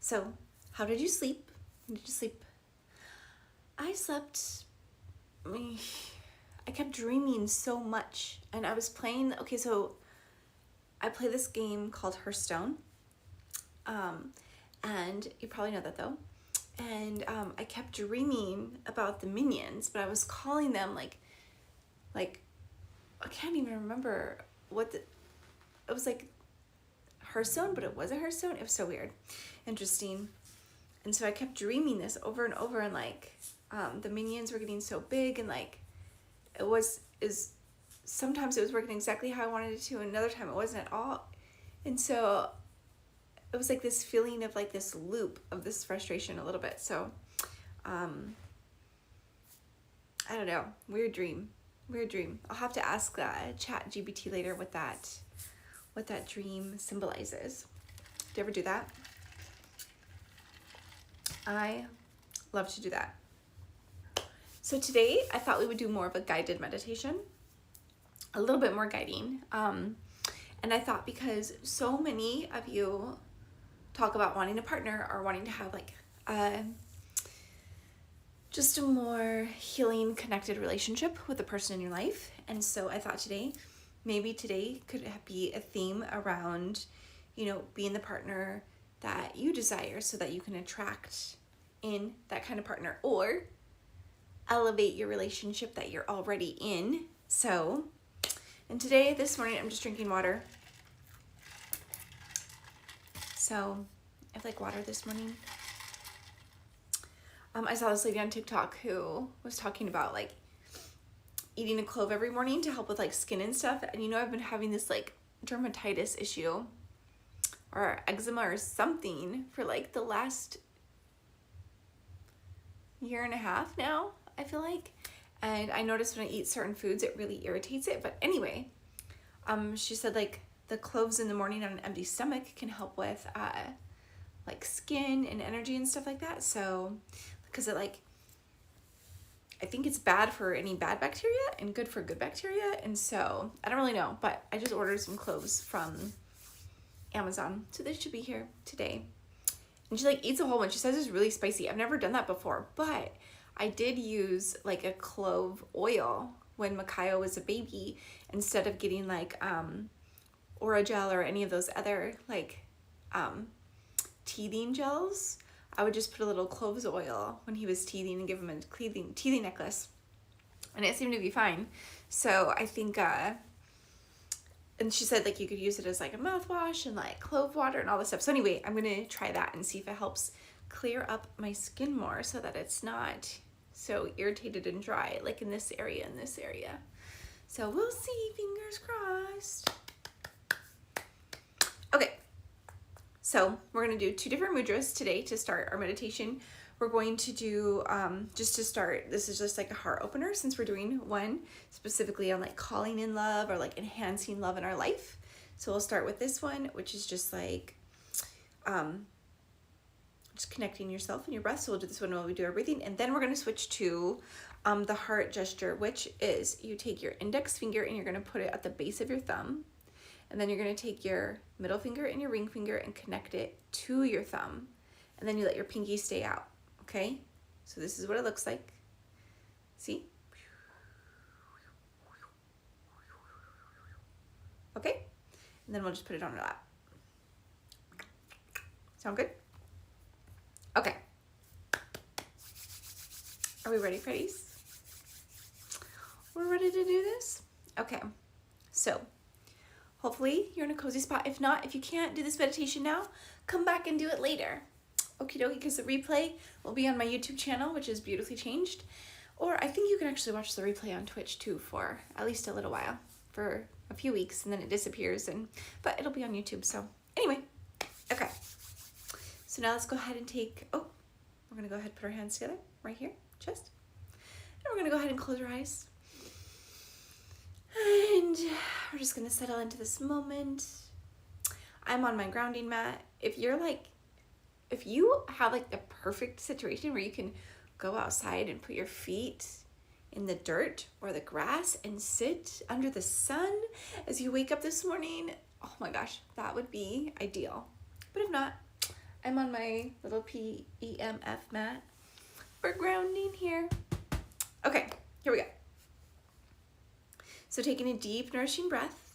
So, how did you sleep? Did you sleep? I slept. I kept dreaming so much, and I was playing. Okay, so I play this game called Hearthstone, and you probably know that though. And I kept dreaming about the minions, but I was calling them like I can't even remember it was like Hearthstone, but it wasn't Hearthstone. It was so weird, interesting. And so I kept dreaming this over and over, and like the minions were getting so big, and like sometimes it was working exactly how I wanted it to, and another time it wasn't at all. And so it was like this feeling of like this loop of this frustration a little bit. So I don't know, weird dream. I'll have to ask chat GPT later what that dream symbolizes. Do you ever do that? I love to do that. So today I thought we would do more of a guided meditation, a little bit more guiding. And I thought because so many of you talk about wanting a partner or wanting to have like just a more healing, connected relationship with the person in your life. And so I thought maybe today could be a theme around, being the partner that you desire so that you can attract in that kind of partner or elevate your relationship that you're already in. So, and this morning, I'm just drinking water. So I have like water this morning. I saw this lady on TikTok who was talking about like eating a clove every morning to help with like skin and stuff. And I've been having this like dermatitis issue or eczema or something for like the last year and a half now, I feel like. And I noticed when I eat certain foods, it really irritates it. But anyway, she said like the cloves in the morning on an empty stomach can help with like skin and energy and stuff like that. So, because it like, I think it's bad for any bad bacteria and good for good bacteria. And so I don't really know, but I just ordered some cloves from Amazon. So they should be here today. And she like eats a whole bunch. She says it's really spicy. I've never done that before, but I did use like a clove oil when Makayo was a baby instead of getting like Oragel or any of those other like teething gels. I would just put a little cloves oil when he was teething and give him a teething necklace, and it seemed to be fine. So I think and she said like you could use it as like a mouthwash and like clove water and all this stuff. So anyway, I'm gonna try that and see if it helps clear up my skin more so that it's not so irritated and dry like in this area and this area. So we'll see, fingers crossed. Okay, so we're gonna do 2 different mudras today to start our meditation. We're going to do, just to start, this is just like a heart opener since we're doing one specifically on like calling in love or like enhancing love in our life. So we'll start with this one, which is just like, just connecting yourself and your breath. So we'll do this one while we do our breathing. And then we're going to switch to the heart gesture, which is you take your index finger and you're going to put it at the base of your thumb. And then you're going to take your middle finger and your ring finger and connect it to your thumb. And then you let your pinky stay out. Okay, so this is what it looks like. See? Okay, and then we'll just put it on our lap. Sound good? Okay. Are we ready, Freddies? We're ready to do this? Okay, so hopefully you're in a cozy spot. If not, if you can't do this meditation now, come back and do it later. Okie dokie, because the replay will be on my YouTube channel, which is Beautifully Changed. Or I think you can actually watch the replay on Twitch too for at least a little while, for a few weeks, and then it disappears. But it'll be on YouTube. So anyway, okay. So now let's go ahead and we're gonna go ahead and put our hands together right here, chest. And we're gonna go ahead and close our eyes. And we're just gonna settle into this moment. I'm on my grounding mat. If you have like the perfect situation where you can go outside and put your feet in the dirt or the grass and sit under the sun as you wake up this morning, oh my gosh, that would be ideal. But if not, I'm on my little PEMF mat. We're grounding here. Okay, here we go. So taking a deep, nourishing breath.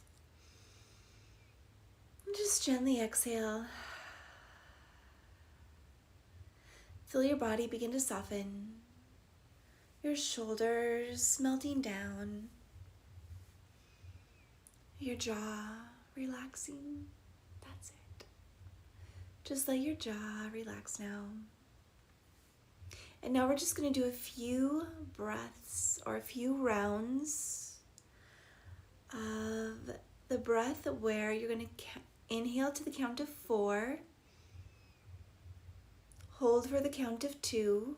And just gently exhale. Feel your body begin to soften. Your shoulders melting down. Your jaw relaxing. That's it. Just let your jaw relax now. And now we're just going to do a few breaths or a few rounds of the breath where you're going to inhale to the count of 4, hold for the count of 2,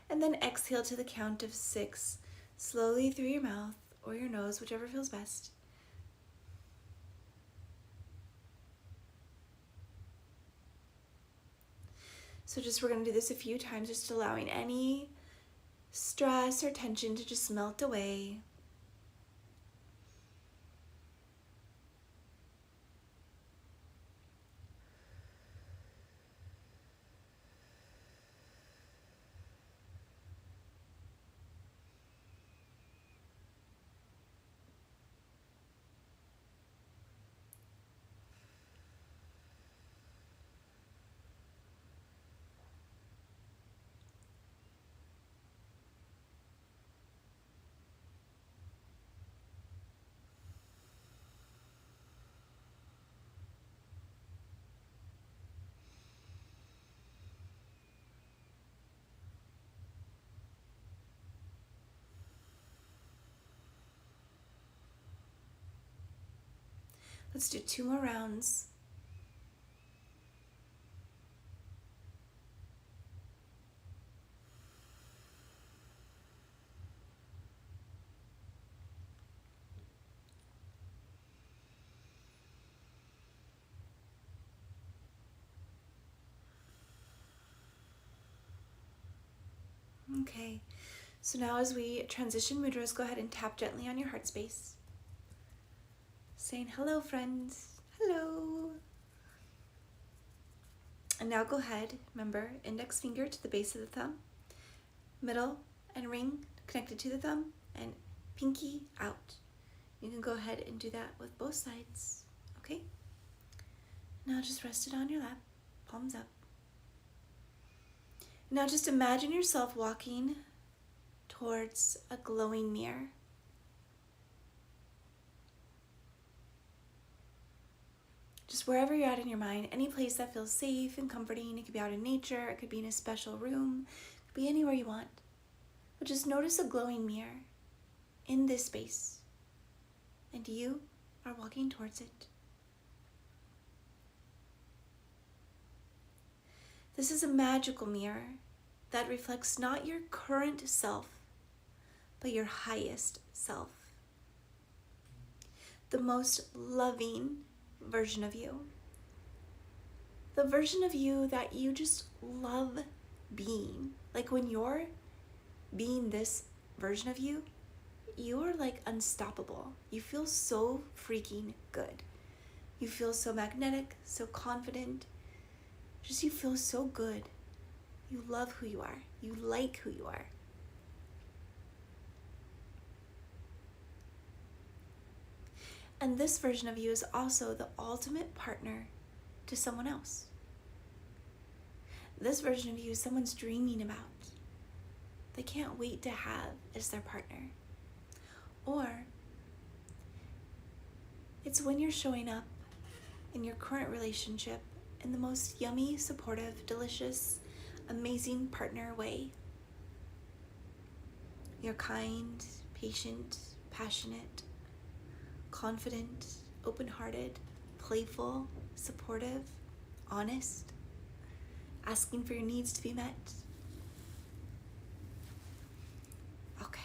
and then exhale to the count of 6, slowly through your mouth or your nose, whichever feels best. So we're going to do this a few times, just allowing any stress or tension to just melt away. Let's do 2 more rounds. Okay, so now as we transition mudras, go ahead and tap gently on your heart space. Saying hello, friends. Hello. And now go ahead, remember, index finger to the base of the thumb, middle and ring connected to the thumb, and pinky out. You can go ahead and do that with both sides, okay? Now just rest it on your lap, palms up. Now just imagine yourself walking towards a glowing mirror. Just wherever you're at in your mind, any place that feels safe and comforting. It could be out in nature, it could be in a special room, it could be anywhere you want. But just notice a glowing mirror in this space, and you are walking towards it. This is a magical mirror that reflects not your current self, but your highest self. The most loving version of you. The version of you that you just love being. Like when you're being this version of you, you're like unstoppable. You feel so freaking good. You feel so magnetic, so confident. Just you feel so good. You love who you are. You like who you are. And this version of you is also the ultimate partner to someone else. This version of you is someone's dreaming about. They can't wait to have as their partner. Or it's when you're showing up in your current relationship in the most yummy, supportive, delicious, amazing partner way. You're kind, patient, passionate, confident, open-hearted, playful, supportive, honest, asking for your needs to be met. Okay.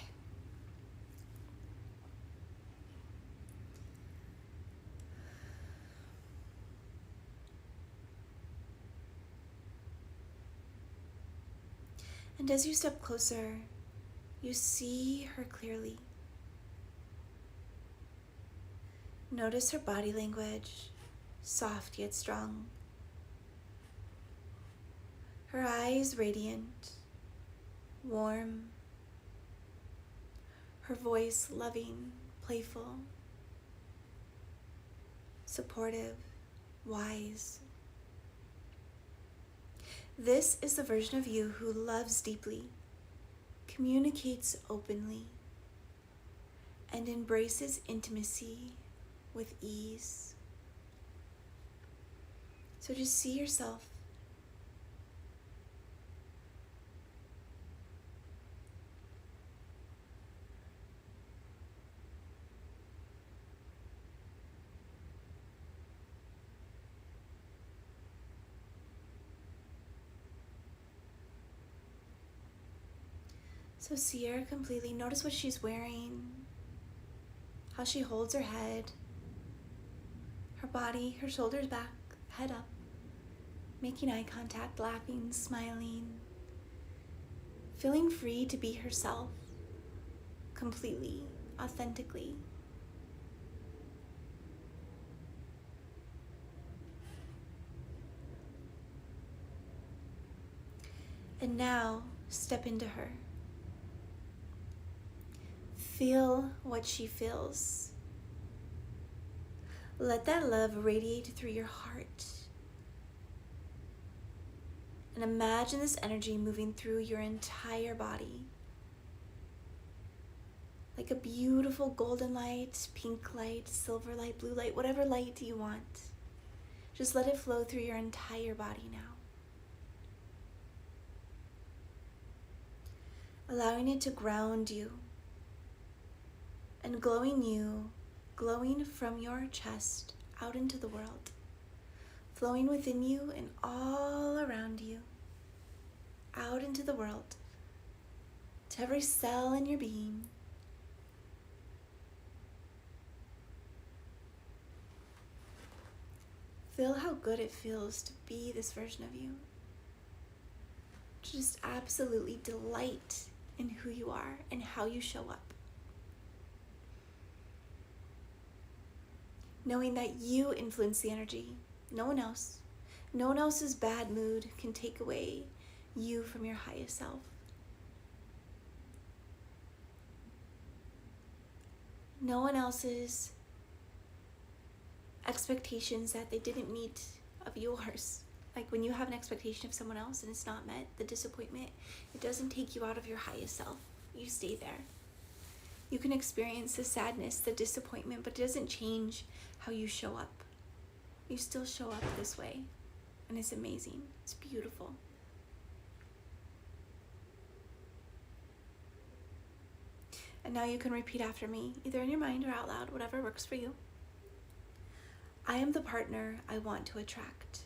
And as you step closer, you see her clearly. Notice her body language, soft yet strong, Her eyes radiant, warm, her voice loving, playful, supportive, wise. This is the version of you who loves deeply, communicates openly, and embraces intimacy with ease. So just see yourself So see her completely. Notice what she's wearing, how she holds her head, her body, her shoulders back, head up, making eye contact, laughing, smiling, feeling free to be herself completely, authentically. And now step into her. Feel what she feels. Let that love radiate through your heart. And imagine this energy moving through your entire body. Like a beautiful golden light, pink light, silver light, blue light, whatever light you want. Just let it flow through your entire body now. Allowing it to ground you. And glowing from your chest out into the world, flowing within you and all around you, out into the world, to every cell in your being. Feel how good it feels to be this version of you. Just absolutely delight in who you are and how you show up. Knowing that you influence the energy, no one else. No one else's bad mood can take away you from your highest self. No one else's expectations that they didn't meet of yours. Like when you have an expectation of someone else and it's not met, the disappointment, it doesn't take you out of your highest self. You stay there. You can experience the sadness, the disappointment, but it doesn't change how you show up. You still show up this way, and it's amazing. It's beautiful. And now you can repeat after me, either in your mind or out loud, whatever works for you. I am the partner I want to attract.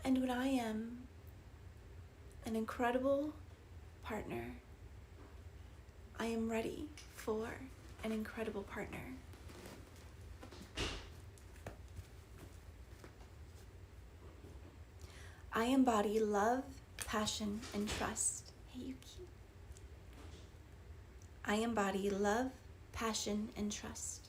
And when I am an incredible partner, I am ready for an incredible partner. I embody love, passion, and trust. Hey, Yuki. I embody love, passion, and trust.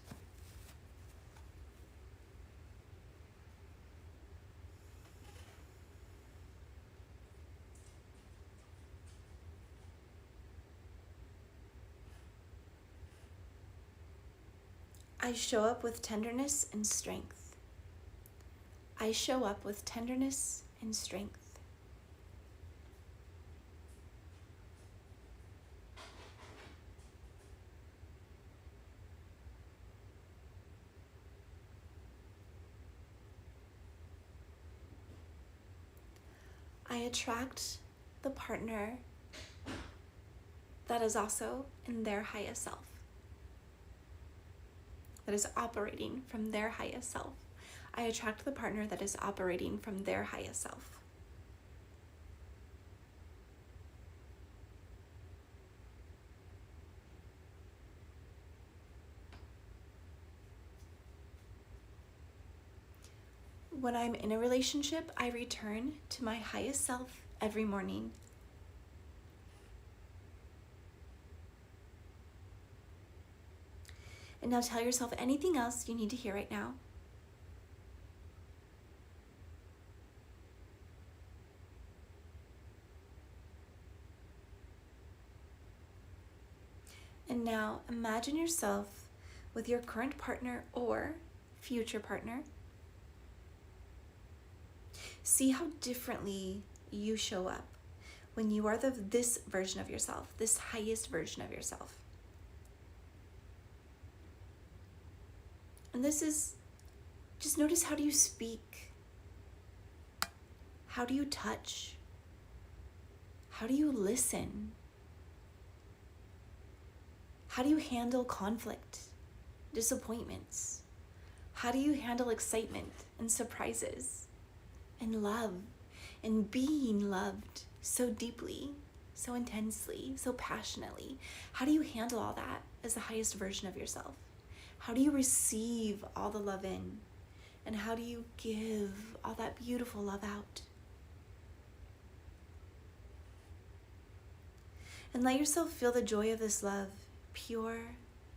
I show up with tenderness and strength. I show up with tenderness and strength. I attract the partner that is also in their highest self, that is operating from their highest self. I attract the partner that is operating from their highest self. When I'm in a relationship, I return to my highest self every morning. And now tell yourself anything else you need to hear right now. And now imagine yourself with your current partner or future partner. See how differently you show up when you are this version of yourself, this highest version of yourself. And this is, just notice, how do you speak? How do you touch? How do you listen? How do you handle conflict, disappointments? How do you handle excitement and surprises and love and being loved so deeply, so intensely, so passionately? How do you handle all that as the highest version of yourself? How do you receive all the love in? And how do you give all that beautiful love out? And let yourself feel the joy of this love, pure,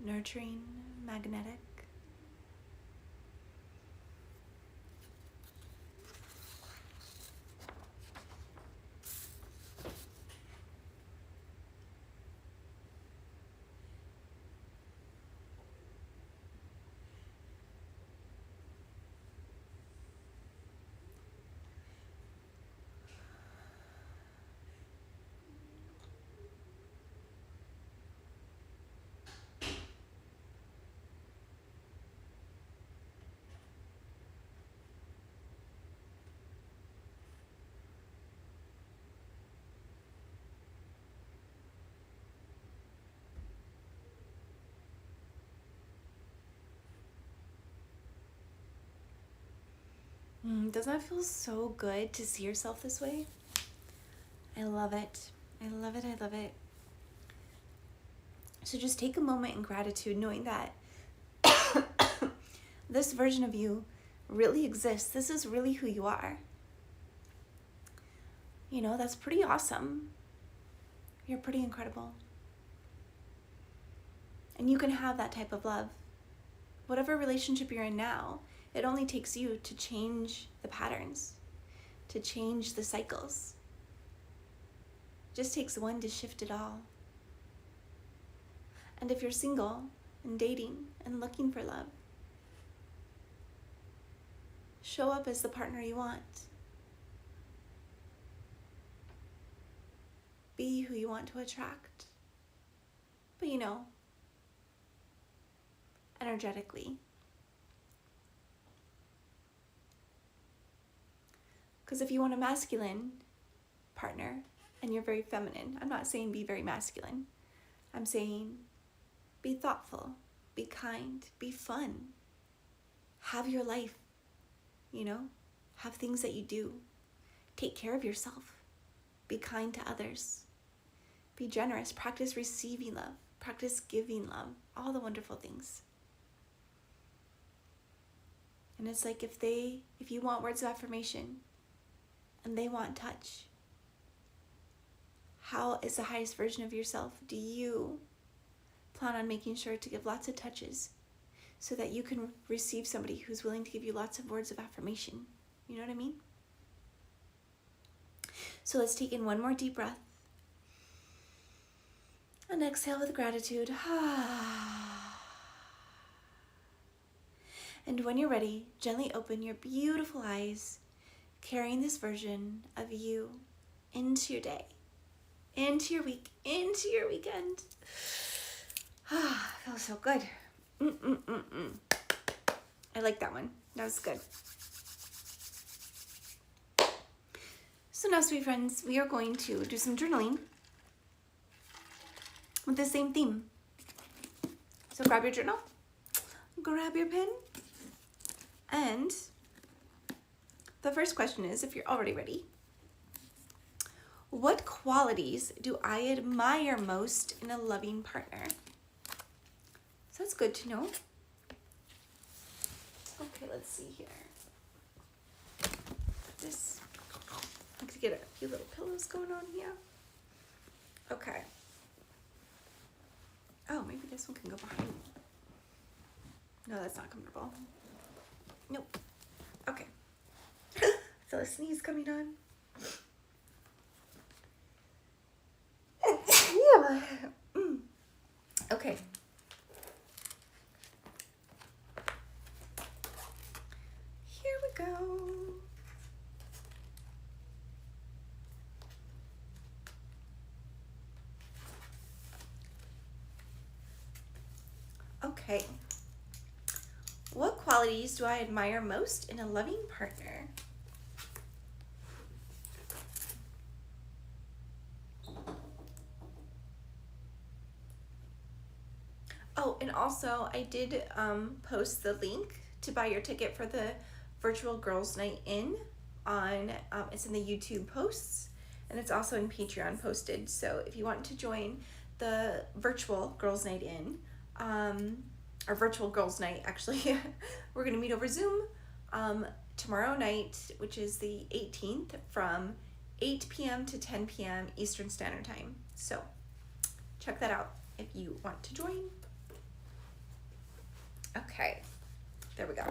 nurturing, magnetic. Doesn't that feel so good to see yourself this way? I love it. I love it. I love it. So just take a moment in gratitude, knowing that this version of you really exists. This is really who you are. You know, that's pretty awesome. You're pretty incredible. And you can have that type of love. Whatever relationship you're in now, it only takes you to change the patterns, to change the cycles. It just takes one to shift it all. And if you're single and dating and looking for love, show up as the partner you want. Be who you want to attract. But you know, energetically. Because if you want a masculine partner and you're very feminine, I'm not saying be very masculine. I'm saying be thoughtful, be kind, be fun. Have your life, you know? Have things that you do. Take care of yourself. Be kind to others. Be generous. Practice receiving love. Practice giving love. All the wonderful things. And it's like if you want words of affirmation and they want touch, how is the highest version of yourself? Do you plan on making sure to give lots of touches so that you can receive somebody who's willing to give you lots of words of affirmation? You know what I mean? So let's take in one more deep breath. And exhale with gratitude. And when you're ready, gently open your beautiful eyes, carrying this version of you into your day, into your week, into your weekend. Feels so good. I like that one. That was good. So now, sweet friends, we are going to do some journaling with the same theme. So grab your journal, grab your pen, and the first question is, if you're already ready, what qualities do I admire most in a loving partner? So that's good to know. Okay, let's see here. This, I have to get a few little pillows going on here. Okay. Oh, maybe this one can go behind me. No, that's not comfortable. Nope. Okay. I feel a sneeze coming on. Yeah. Okay. Here we go. Okay. What qualities do I admire most in a loving partner? Oh, and also I did post the link to buy your ticket for the virtual girls' night in on it's in the YouTube posts, and it's also in Patreon posted. So if you want to join the virtual girls' night in, or virtual girls' night actually, we're gonna meet over Zoom tomorrow night, which is the 18th, from 8 p.m. to 10 p.m. Eastern Standard Time. So check that out if you want to join. Okay, there we go.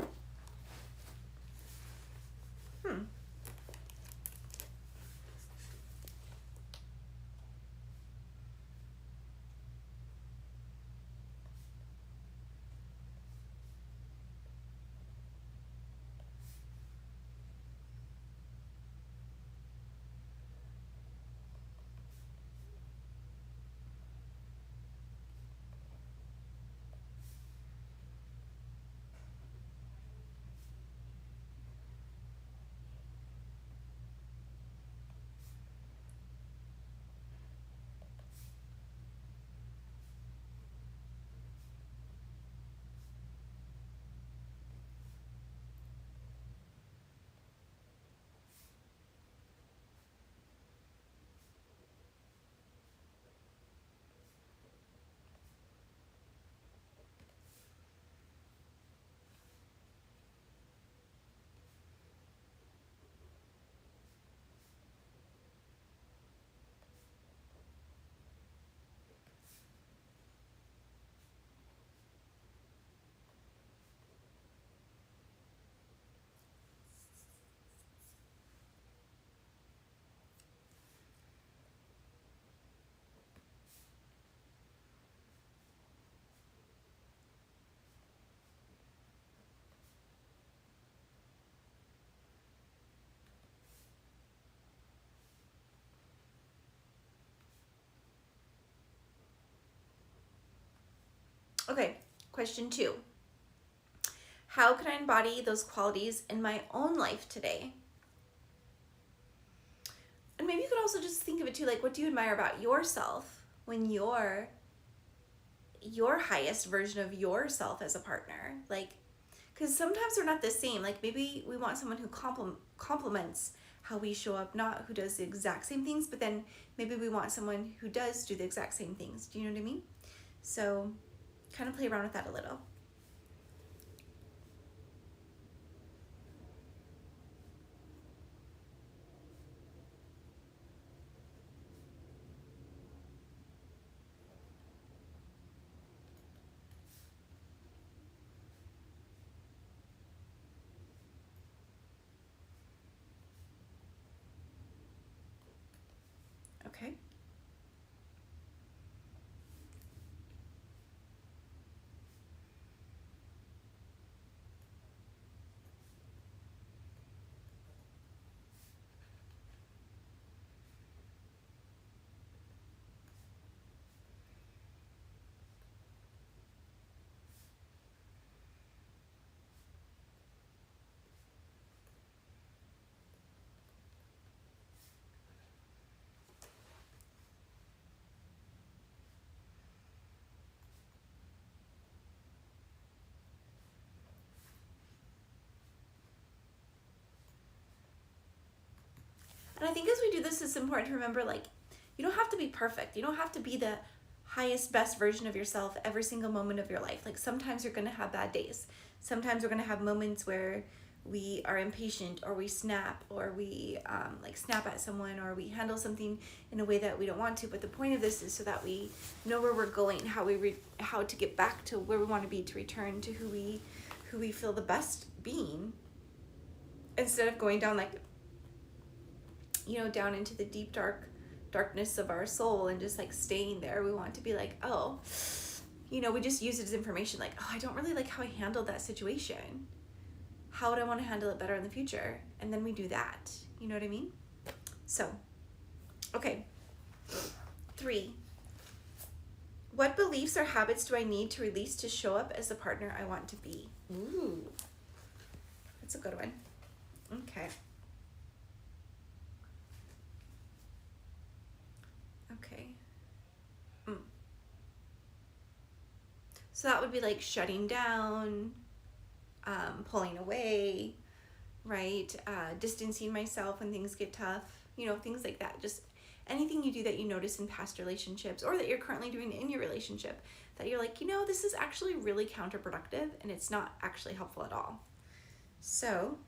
Okay, question 2. How can I embody those qualities in my own life today? And maybe you could also just think of it too, like, what do you admire about yourself when you're your highest version of yourself as a partner? Like, because sometimes we're not the same. Like, maybe we want someone who complements how we show up, not who does the exact same things, but then maybe we want someone who does do the exact same things. Do you know what I mean? So kind of play around with that a little. Okay. And I think as we do this, it's important to remember, like, you don't have to be perfect. You don't have to be the highest, best version of yourself every single moment of your life. Like, sometimes you're going to have bad days. Sometimes we're going to have moments where we are impatient, or we snap, or we like snap at someone, or we handle something in a way that we don't want to. But the point of this is so that we know where we're going, how to get back to where we want to be, to return to who we feel the best being, instead of going down like, down into the deep darkness of our soul and just like staying there. We want to be like, oh, we just use it as information, like, oh, I don't really like how I handled that situation. How would I want to handle it better in the future? And then we do that. You know what I mean? So, okay. 3. What beliefs or habits do I need to release to show up as the partner I want to be? Ooh, that's a good one. Okay. Okay. So that would be like shutting down, pulling away, right? Distancing myself when things get tough, things like that. Just anything you do that you notice in past relationships, or that you're currently doing in your relationship, that you're like, this is actually really counterproductive and it's not actually helpful at all. So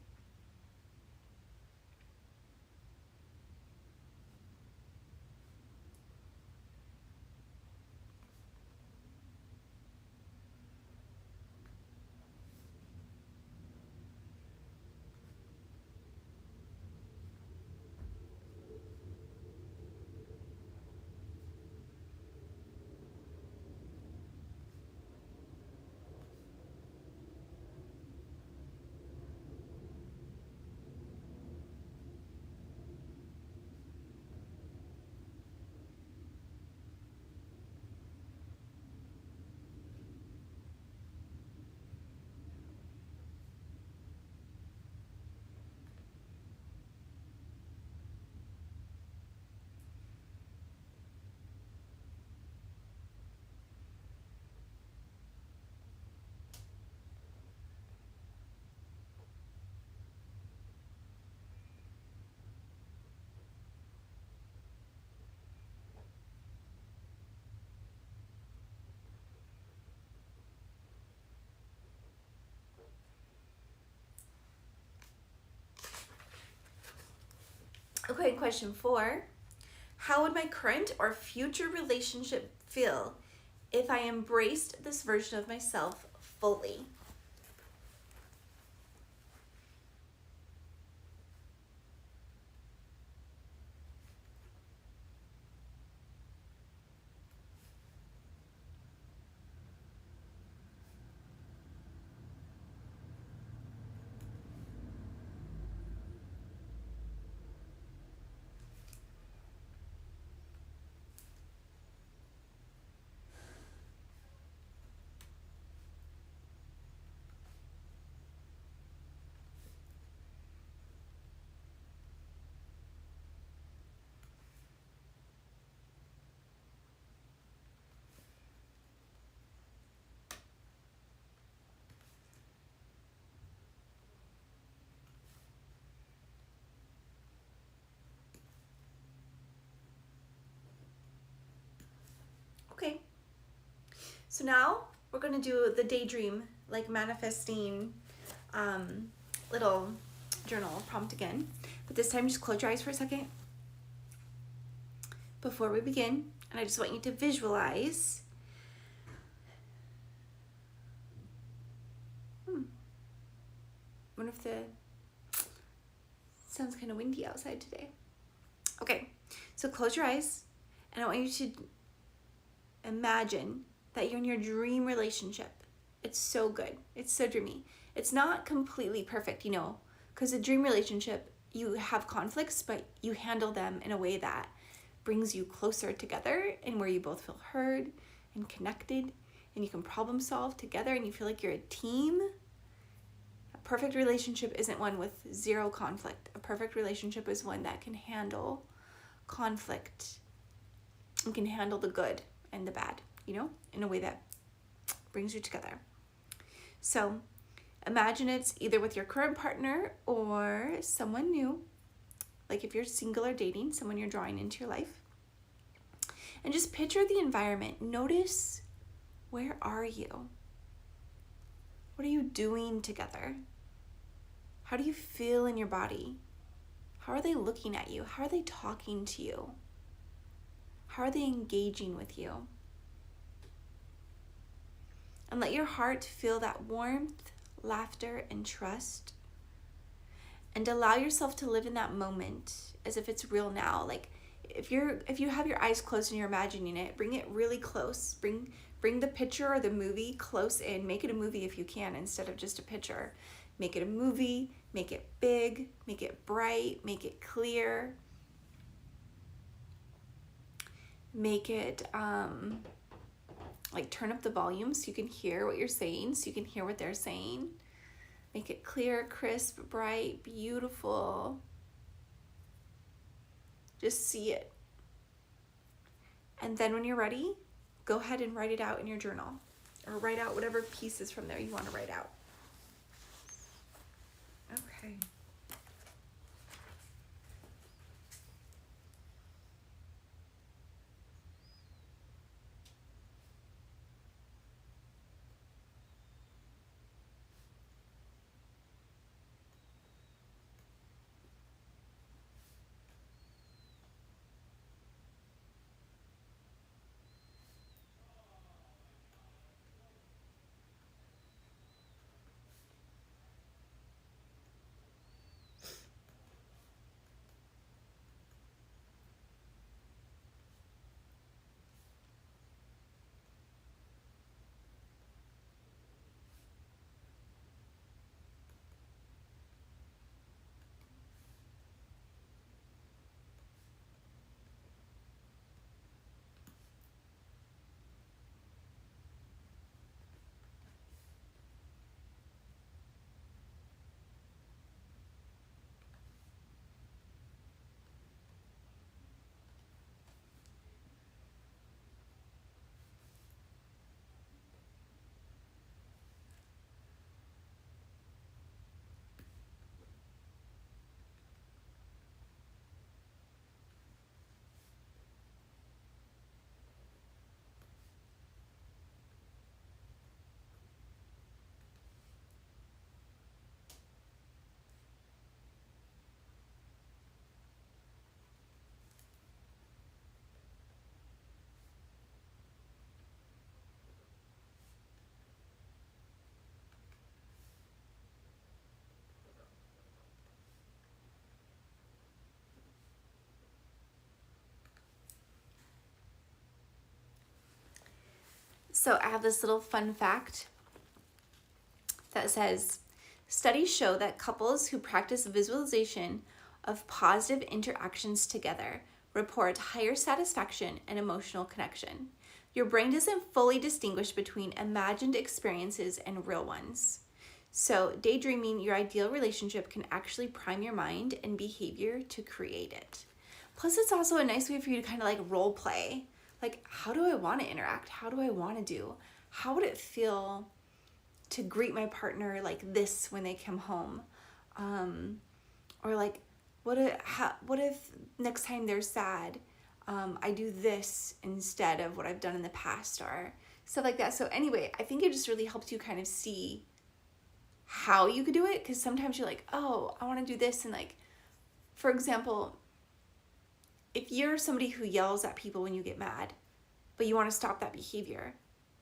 okay, question 4. How would my current or future relationship feel if I embraced this version of myself fully? Okay. So now we're going to do the daydream, like manifesting little journal prompt again. But this time just close your eyes for a second before we begin. And I just want you to visualize wonder if the sounds kind of windy outside today. Okay, so close your eyes, and I want you to imagine that you're in your dream relationship. It's so good. It's so dreamy. It's not completely perfect, because a dream relationship, you have conflicts, but you handle them in a way that brings you closer together, and where you both feel heard and connected, and you can problem solve together, and you feel like you're a team. A perfect relationship isn't one with zero conflict. A perfect relationship is one that can handle conflict and can handle the good and the bad, in a way that brings you together. So imagine it's either with your current partner or someone new, like if you're single or dating, someone you're drawing into your life. And just picture the environment. Notice, where are you? What are you doing together? How do you feel in your body? How are they looking at you? How are they talking to you? How are they engaging with you? And let your heart feel that warmth, laughter, and trust. And allow yourself to live in that moment as if it's real now. Like if you have your eyes closed and you're imagining it, bring it really close. Bring the picture or the movie close in. Make it a movie if you can instead of just a picture. Make it a movie, make it big, make it bright, make it clear. Make it like turn up the volume so you can hear what you're saying, so you can hear what they're saying. Make it clear, crisp, bright, beautiful. Just see it. And then when you're ready, go ahead and write it out in your journal, or write out whatever pieces from there you want to write out. Okay. So I have this little fun fact that says, studies show that couples who practice visualization of positive interactions together report higher satisfaction and emotional connection. Your brain doesn't fully distinguish between imagined experiences and real ones. So daydreaming your ideal relationship can actually prime your mind and behavior to create it. Plus, it's also a nice way for you to kind of like role play. Like, how do I want to interact? How do I want to do? How would it feel to greet my partner like this when they come home? Or like, what if next time they're sad, I do this instead of what I've done in the past, or stuff like that. So anyway, I think it just really helps you kind of see how you could do it, because sometimes you're like, oh, I want to do this, and like, for example, if you're somebody who yells at people when you get mad, but you want to stop that behavior,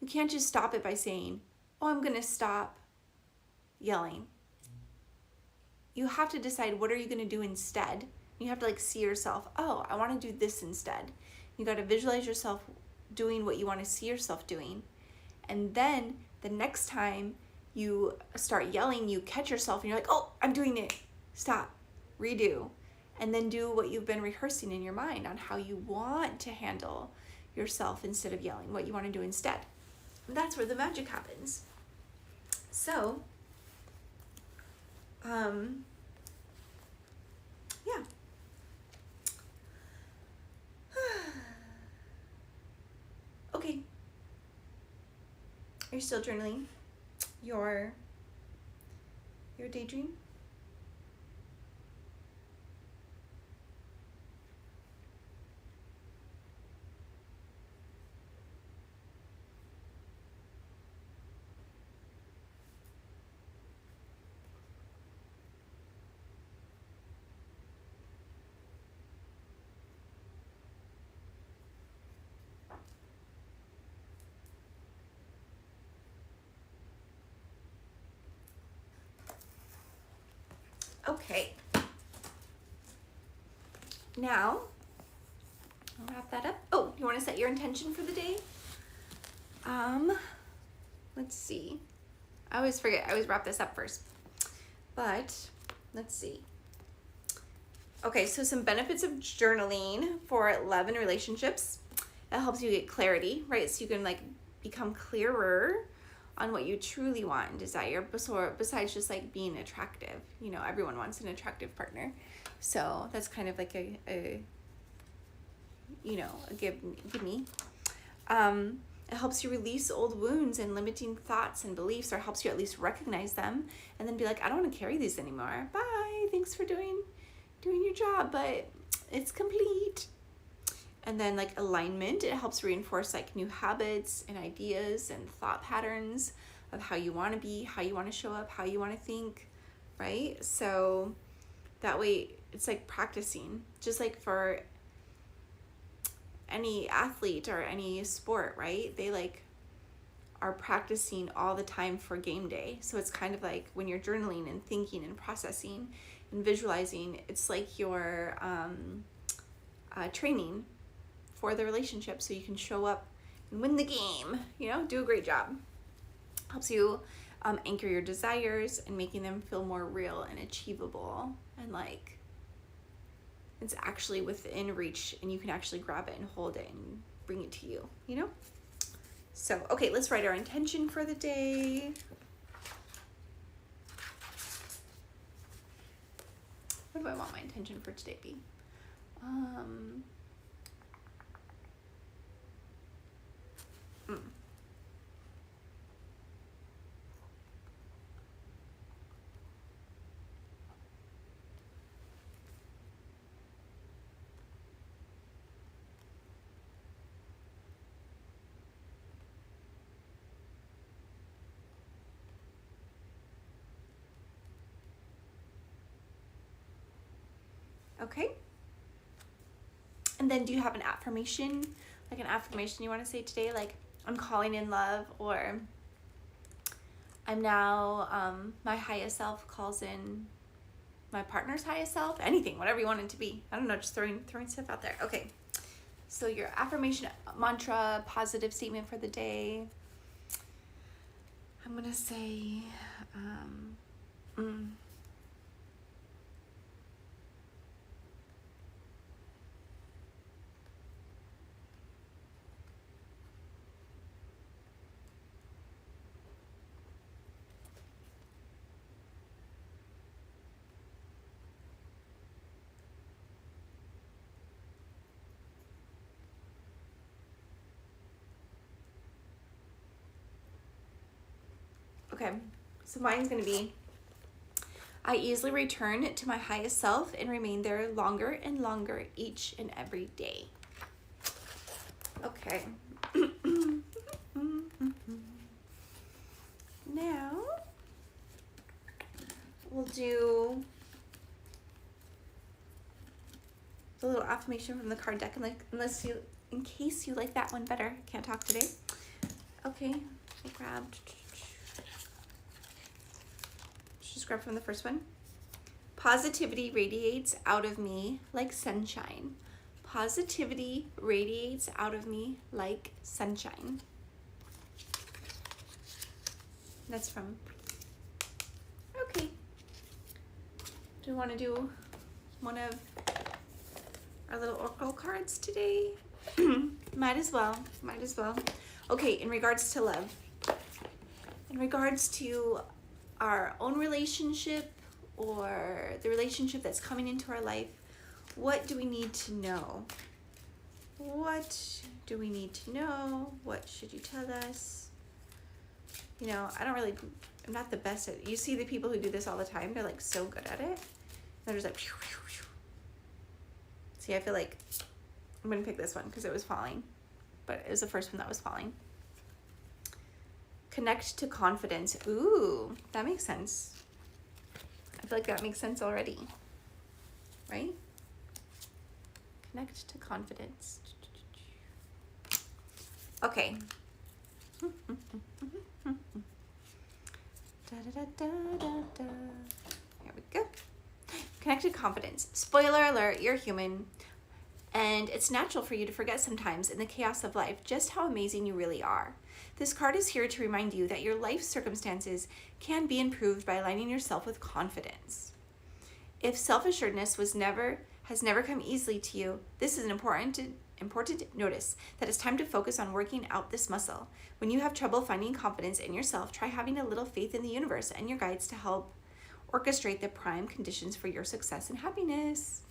you can't just stop it by saying, oh, I'm going to stop yelling. You have to decide, what are you going to do instead? You have to like see yourself, oh, I want to do this instead. You got to visualize yourself doing what you want to see yourself doing. And then the next time you start yelling, you catch yourself and you're like, oh, I'm doing it. Stop, redo. And then do what you've been rehearsing in your mind on how you want to handle yourself instead of yelling, what you want to do instead. And that's where the magic happens. So, yeah. Okay. Are you still journaling your daydream? Okay. Now, I'll wrap that up. Oh, you want to set your intention for the day? Let's see. I always forget. I always wrap this up first. But let's see. Okay, so some benefits of journaling for love and relationships. It helps you get clarity, right? So you can like become clearer on what you truly want and desire, besides just like being attractive. You know, everyone wants an attractive partner. So that's kind of like a give me. It helps you release old wounds and limiting thoughts and beliefs, or helps you at least recognize them and then be like, I don't want to carry these anymore. Bye. Thanks for doing your job, but it's complete. And then like alignment, it helps reinforce like new habits and ideas and thought patterns of how you want to be, how you want to show up, how you want to think, right? So that way it's like practicing, just like for any athlete or any sport, right? They like are practicing all the time for game day. So it's kind of like when you're journaling and thinking and processing and visualizing, it's like you're training for the relationship so you can show up and win the game, do a great job. Helps you anchor your desires and making them feel more real and achievable, and like it's actually within reach and you can actually grab it and hold it and bring it to you, So, okay, let's write our intention for the day. What do I want my intention for today to be? Okay. And then do you have an affirmation? Like an affirmation you want to say today? Like, I'm calling in love, or I'm now, my highest self calls in my partner's highest self. Anything, whatever you want it to be. I don't know, just throwing stuff out there. Okay. So your affirmation, mantra, positive statement for the day. I'm going to say, okay, so mine's going to be, I easily return to my highest self and remain there longer and longer each and every day. Okay. Now, we'll do the little affirmation from the card deck, and like, in case you like that one better. Can't talk today. Okay, I grabbed. Just grab from the first one. Positivity radiates out of me like sunshine. Positivity radiates out of me like sunshine. That's from. Okay. Do you want to do one of our little oracle cards today? Might as well. Okay, in regards to love. In regards to our own relationship or the relationship that's coming into our life, what do we need to know? What do we need to know? What should you tell us? I'm not the best at it. You see the people who do this all the time, they're like so good at it. They're just like, phew, phew, phew. See, I feel like I'm gonna pick this one because it was falling, but it was the first one that was falling. Connect to confidence. Ooh, that makes sense. I feel like that makes sense already, right? Connect to confidence. Okay. Here we go. Connected confidence. Spoiler alert, you're human. And it's natural for you to forget sometimes in the chaos of life just how amazing you really are. This card is here to remind you that your life circumstances can be improved by aligning yourself with confidence. If self-assuredness has never come easily to you, this is an important notice that it's time to focus on working out this muscle. When you have trouble finding confidence in yourself, try having a little faith in the universe and your guides to help orchestrate the prime conditions for your success and happiness.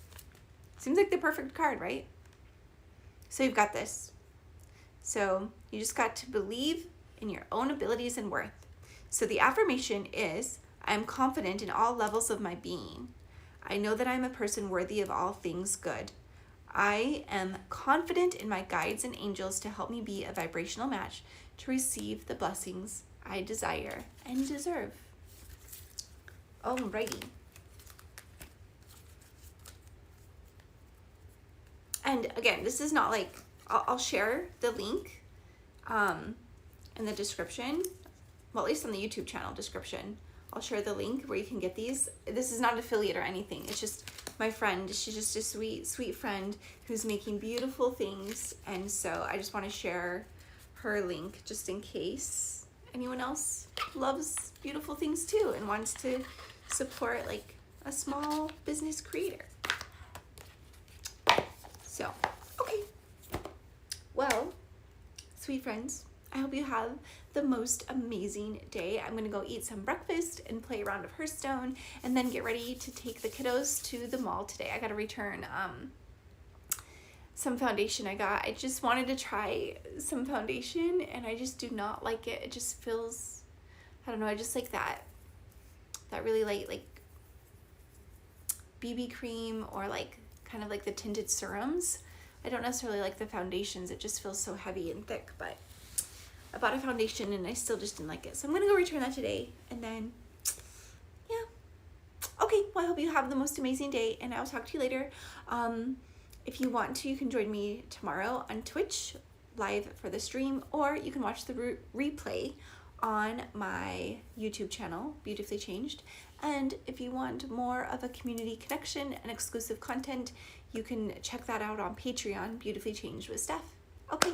Seems like the perfect card, right? So you've got this. So you just got to believe in your own abilities and worth. So the affirmation is, I am confident in all levels of my being. I know that I am a person worthy of all things good. I am confident in my guides and angels to help me be a vibrational match to receive the blessings I desire and deserve. Alrighty. And again, this is not like, I'll share the link in the description. Well, at least on the YouTube channel description. I'll share the link where you can get these. This is not an affiliate or anything. It's just my friend. She's just a sweet, sweet friend who's making beautiful things. And so I just want to share her link just in case anyone else loves beautiful things too and wants to support like a small business creator. So, okay. Well, sweet friends, I hope you have the most amazing day. I'm gonna go eat some breakfast and play a round of Hearthstone and then get ready to take the kiddos to the mall today. I gotta return some foundation I got. I just wanted to try some foundation and I just do not like it. It just feels, I don't know, I just like that really light like BB cream or like kind of like the tinted serums. I don't necessarily like the foundations. It just feels so heavy and thick, but I bought a foundation and I still just didn't like it. So I'm going to go return that today and then, yeah. Okay, well, I hope you have the most amazing day and I'll talk to you later. If you want to, you can join me tomorrow on Twitch live for the stream, or you can watch the replay on my YouTube channel, Beautifully Changed. And if you want more of a community connection and exclusive content, you can check that out on Patreon, Beautifully Changed with Steph. Okay,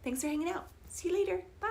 thanks for hanging out. See you later. Bye.